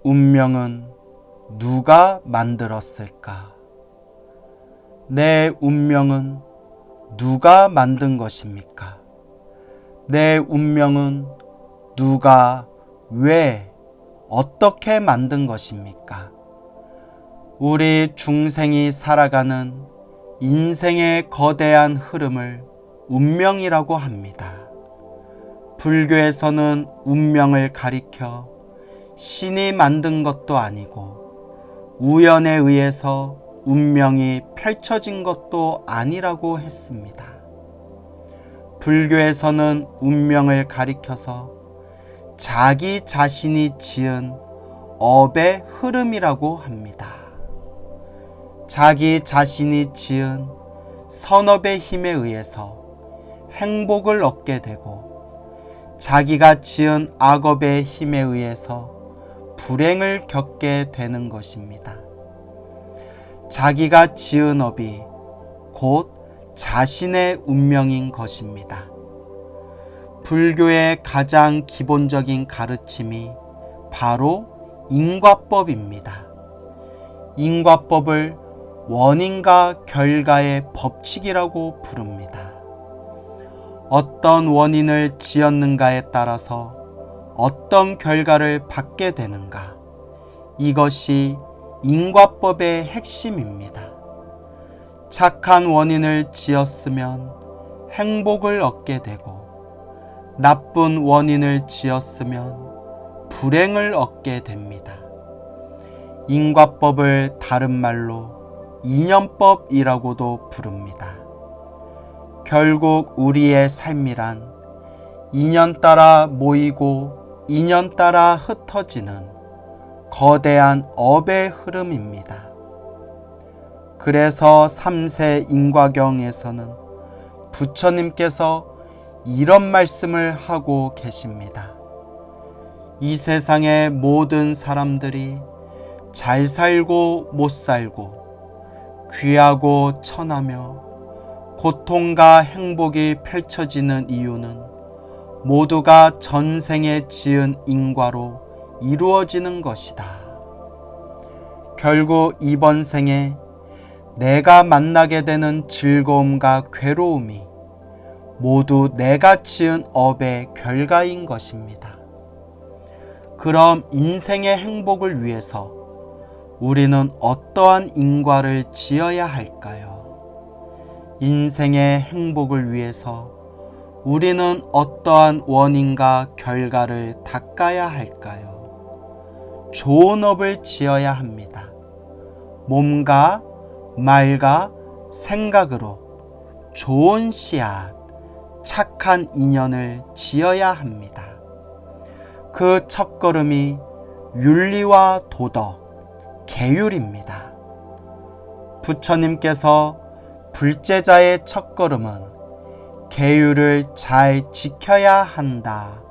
운명은 누가 만들었을까? 내 운명은 누가 만든 것입니까? 내 운명은 누가, 왜, 어떻게 만든 것입니까? 우리 중생이 살아가는 인생의 거대한 흐름을 운명이라고 합니다. 불교에서는 운명을 가리켜 신이 만든 것도 아니고 우연에 의해서 운명이 펼쳐진 것도 아니라고 했습니다. 불교에서는 운명을 가리켜서 자기 자신이 지은 업의 흐름이라고 합니다. 자기 자신이 지은 선업의 힘에 의해서 행복을 얻게 되고 자기가 지은 악업의 힘에 의해서 불행을 겪게 되는 것입니다. 자기가 지은 업이 곧 자신의 운명인 것입니다. 불교의 가장 기본적인 가르침이 바로因果법입니다.因果법을 원인과 결과의 법칙이라고 부릅니다. 어떤 원인을 지었는가에 따라서 어떤 결과를 받게 되는가, 이것이因果법의 핵심입니다. 착한 원인을 지었으면 행복을 얻게 되고 나쁜 원인을 지었으면 불행을 얻게 됩니다.因果법을 다른 말로 인연법이라고도 부릅니다. 결국 우리의 삶이란 인연 따라 모이고 인연 따라 흩어지는 거대한 업의 흐름입니다. 그래서 3세 인과경에서는 부처님께서 이런 말씀을 하고 계십니다. 이 세상의 모든 사람들이 잘 살고 못 살고 귀하고 천하며 고통과 행복이 펼쳐지는 이유는 모두가 전생에 지은 인과로 이루어지는 것이다. 결국 이번 생에 내가 만나게 되는 즐거움과 괴로움이 모두 내가 지은 업의 결과인 것입니다. 그럼 인생의 행복을 위해서 우리는 어떠한 인과를 지어야 할까요? 인생의 행복을 위해서 우리는 어떠한 원인과 결과를 닦아야 할까요? 좋은 업을 지어야 합니다. 몸과 말과 생각으로 좋은 씨앗, 착한 인연을 지어야 합니다. 그 첫걸음이 윤리와 도덕, 계율입니다. 부처님께서 불제자의 첫걸음은 계율을 잘 지켜야 한다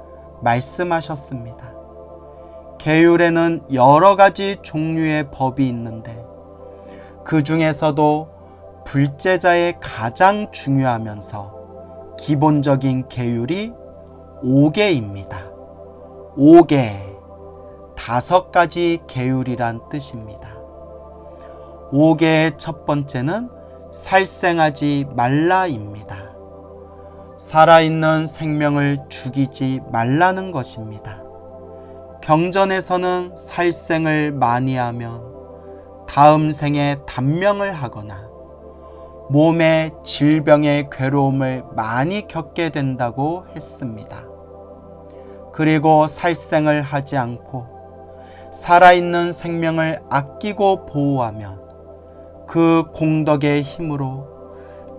말씀하셨습니다. 계율에는 여러 가지 종류의 법이 있는데 그 중에서도 불제자의 가장 중요하면서 기본적인 계율이 5개입니다. 5개, 5가지 계율이란 뜻입니다. 5개의 첫 번째는 살생하지 말라입니다. 살아있는 생명을 죽이지 말라는 것입니다. 경전에서는 살생을 많이 하면 다음 생에 단명을 하거나 몸의 질병의 괴로움을 많이 겪게 된다고 했습니다. 그리고 살생을 하지 않고 살아있는 생명을 아끼고 보호하면 그 공덕의 힘으로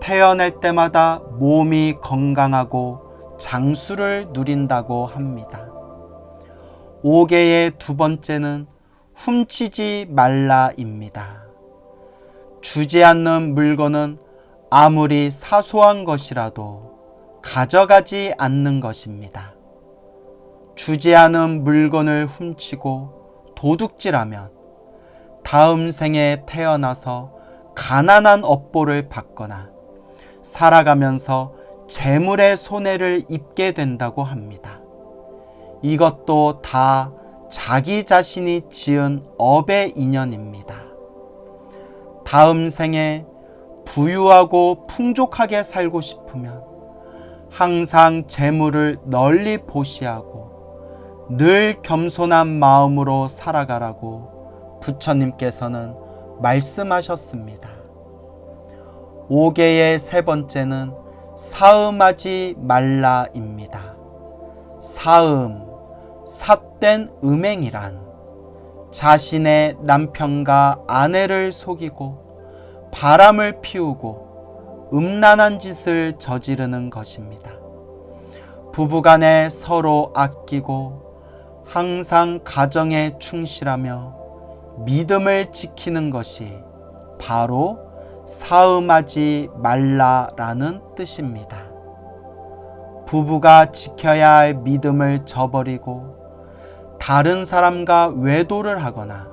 태어날 때마다 몸이 건강하고 장수를 누린다고 합니다. 5개의 두 번째는 훔치지 말라입니다. 주지 않는 물건은 아무리 사소한 것이라도 가져가지 않는 것입니다. 주지 않은 물건을 훔치고 도둑질하면 다음 생에 태어나서 가난한 업보를 받거나 살아가면서 재물의 손해를 입게 된다고 합니다. 이것도 다 자기 자신이 지은 업의 인연입니다. 다음 생에 부유하고 풍족하게 살고 싶으면 항상 재물을 널리 보시하고 늘 겸손한 마음으로 살아가라고 부처님께서는 말씀하셨습니다. 5계의 세 번째는 사음하지 말라입니다. 사음, 삿된 음행이란 자신의 남편과 아내를 속이고 바람을 피우고 음란한 짓을 저지르는 것입니다. 부부간에 서로 아끼고 항상 가정에 충실하며 믿음을 지키는 것이 바로 사음하지 말라라는 뜻입니다. 부부가 지켜야 할 믿음을 저버리고 다른 사람과 외도를 하거나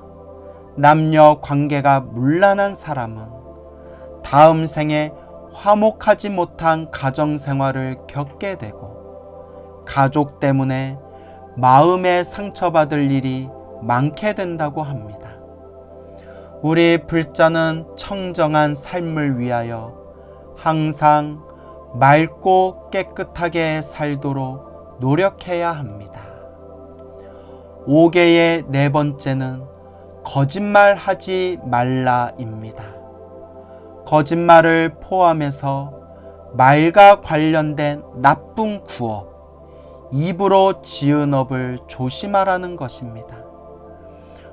남녀 관계가 문란한 사람은 다음 생에 화목하지 못한 가정생활을 겪게 되고 가족 때문에 마음에 상처받을 일이 많게 된다고 합니다. 우리 불자는 청정한 삶을 위하여 항상 맑고 깨끗하게 살도록 노력해야 합니다. 5계의 네 번째는 거짓말하지 말라입니다. 거짓말을 포함해서 말과 관련된 나쁜 구업, 입으로 지은 업을 조심하라는 것입니다.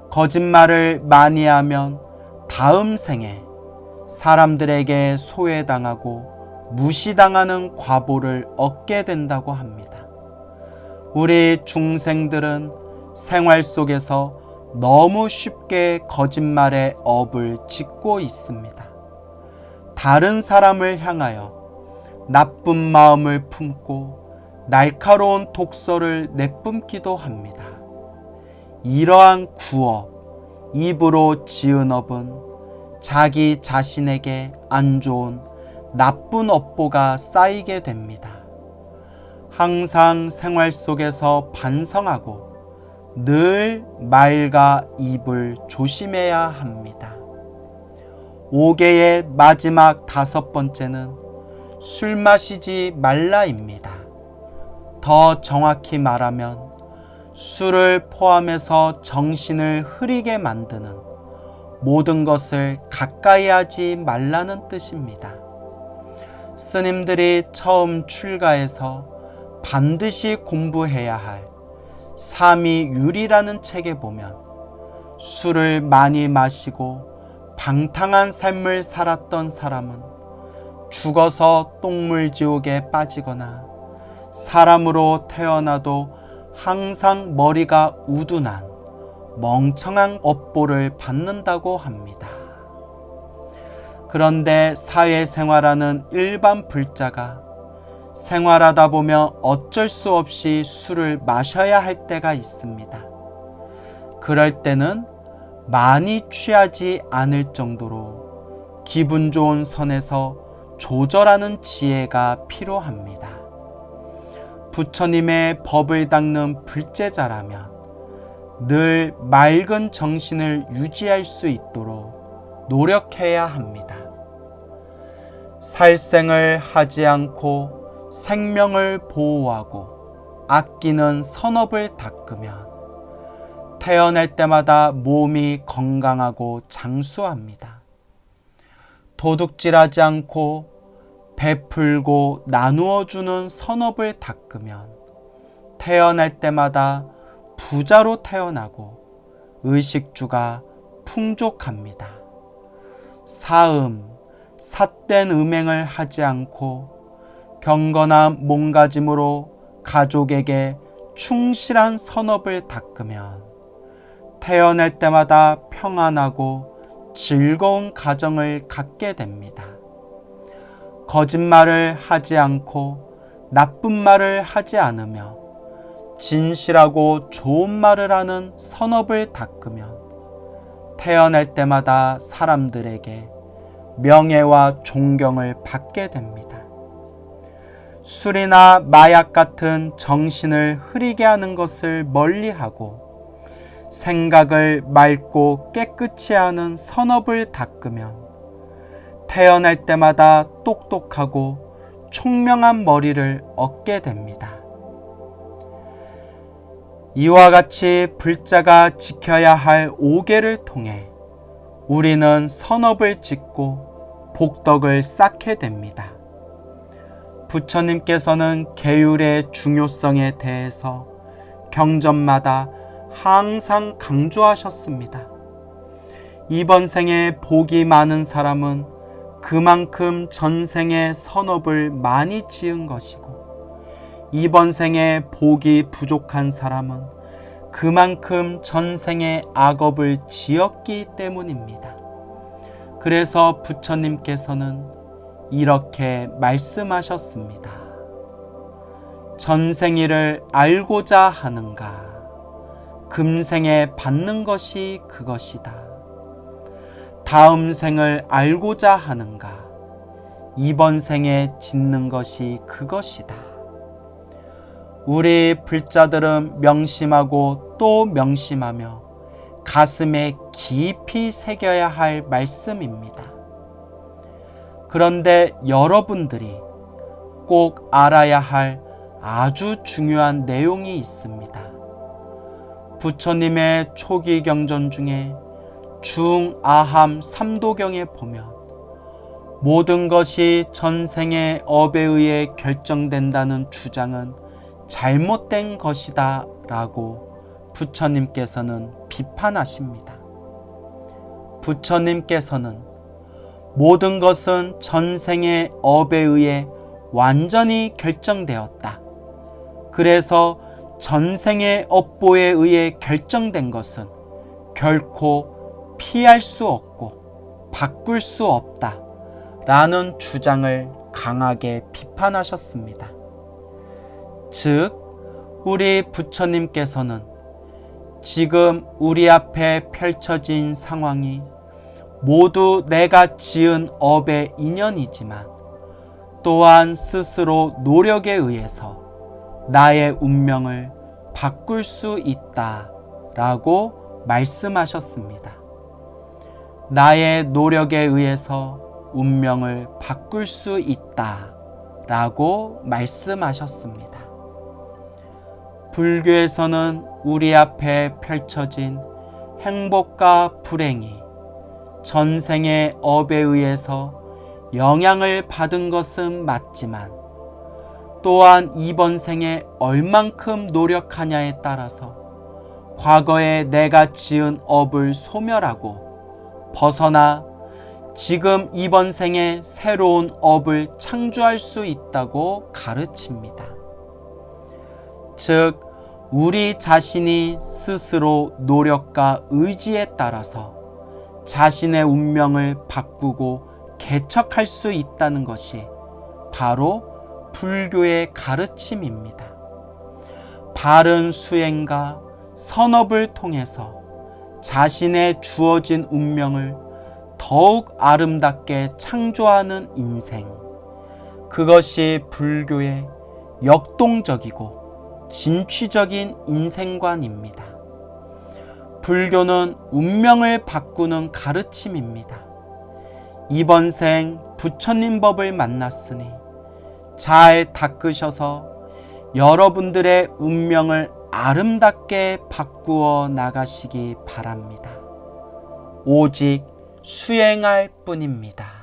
거짓말을 많이 하면 다음 생에 사람들에게 소외당하고 무시당하는 과보를 얻게 된다고 합니다. 우리 중생들은 생활 속에서 너무 쉽게 거짓말의 업을 짓고 있습니다. 다른 사람을 향하여 나쁜 마음을 품고 날카로운 독서를 내뿜기도 합니다. 이러한 구업, 입으로 지은 업은 자기 자신에게 안 좋은 나쁜 업보가 쌓이게 됩니다. 항상 생활 속에서 반성하고 늘 말과 입을 조심해야 합니다. 5계의 마지막 다섯 번째는 술 마시지 말라입니다. 더 정확히 말하면 술을 포함해서 정신을 흐리게 만드는 모든 것을 가까이 하지 말라는 뜻입니다. 스님들이 처음 출가해서 반드시 공부해야 할 삼위율이라는 책에 보면 술을 많이 마시고 방탕한 삶을 살았던 사람은 죽어서 똥물지옥에 빠지거나 사람으로 태어나도 항상 머리가 우둔한 멍청한 업보를 받는다고 합니다. 그런데 사회생활하는 일반 불자가 생활하다 보면 어쩔 수 없이 술을 마셔야 할 때가 있습니다. 그럴 때는 많이 취하지 않을 정도로 기분 좋은 선에서 조절하는 지혜가 필요합니다. 부처님의 법을 닦는 불제자라면 늘 맑은 정신을 유지할 수 있도록 노력해야 합니다. 살생을 하지 않고 생명을 보호하고 아끼는 선업을 닦으면 태어날 때마다 몸이 건강하고 장수합니다. 도둑질하지 않고 베풀고 나누어 주는 선업을 닦으면 태어날 때마다 부자로 태어나고 의식주가 풍족합니다. 사음, 삿된 음행을 하지 않고 경건한 몸가짐으로 가족에게 충실한 선업을 닦으면 태어날 때마다 평안하고 즐거운 가정을 갖게 됩니다. 거짓말을 하지 않고 나쁜 말을 하지 않으며 진실하고 좋은 말을 하는 선업을 닦으면 태어날 때마다 사람들에게 명예와 존경을 받게 됩니다. 술이나 마약 같은 정신을 흐리게 하는 것을 멀리하고 생각을 맑고 깨끗이 하는 선업을 닦으면 태어날 때마다 똑똑하고 총명한 머리를 얻게 됩니다. 이와 같이 불자가 지켜야 할 5계를 통해 우리는 선업을 짓고 복덕을 쌓게 됩니다. 부처님께서는 계율의 중요성에 대해서 경전마다 항상 강조하셨습니다. 이번 생에 복이 많은 사람은 그만큼 전생에 선업을 많이 지은 것이고, 이번 생에 복이 부족한 사람은 그만큼 전생에 악업을 지었기 때문입니다. 그래서 부처님께서는 이렇게 말씀하셨습니다. 전생일을 알고자 하는가? 금생에 받는 것이 그것이다. 다음 생을 알고자 하는가? 이번 생에 짓는 것이 그것이다. 우리 불자들은 명심하고 또 명심하며 가슴에 깊이 새겨야 할 말씀입니다. 그런데 여러분들이 꼭 알아야 할 아주 중요한 내용이 있습니다. 부처님의 초기 경전 중에 중아함 삼도경에 보면 모든 것이 전생의 업에 의해 결정된다는 주장은 잘못된 것이다 라고 부처님께서는 비판하십니다. 부처님께서는 모든 것은 전생의 업에 의해 완전히 결정되었다. 그래서 전생의 업보에 의해 결정된 것은 결코 피할 수 없고 바꿀 수 없다 라는 주장을 강하게 비판하셨습니다. 즉, 우리 부처님께서는 지금 우리 앞에 펼쳐진 상황이 모두 내가 지은 업의 인연이지만 또한 스스로 노력에 의해서 나의 운명을 바꿀 수 있다 라고 말씀하셨습니다. 나의 노력에 의해서 운명을 바꿀 수 있다 라고 말씀하셨습니다. 불교에서는 우리 앞에 펼쳐진 행복과 불행이 전생의 업에 의해서 영향을 받은 것은 맞지만 또한 이번 생에 얼만큼 노력하냐에 따라서 과거에 내가 지은 업을 소멸하고 벗어나 지금 이번 생에 새로운 업을 창조할 수 있다고 가르칩니다. 즉, 우리 자신이 스스로 노력과 의지에 따라서 자신의 운명을 바꾸고 개척할 수 있다는 것이 바로 불교의 가르침입니다. 바른 수행과 선업을 통해서 자신의 주어진 운명을 더욱 아름답게 창조하는 인생, 그것이 불교의 역동적이고 진취적인 인생관입니다. 불교는 운명을 바꾸는 가르침입니다. 이번 생 부처님 법을 만났으니 잘 닦으셔서 여러분들의 운명을 아름답게 바꾸어 나가시기 바랍니다. 오직 수행할 뿐입니다.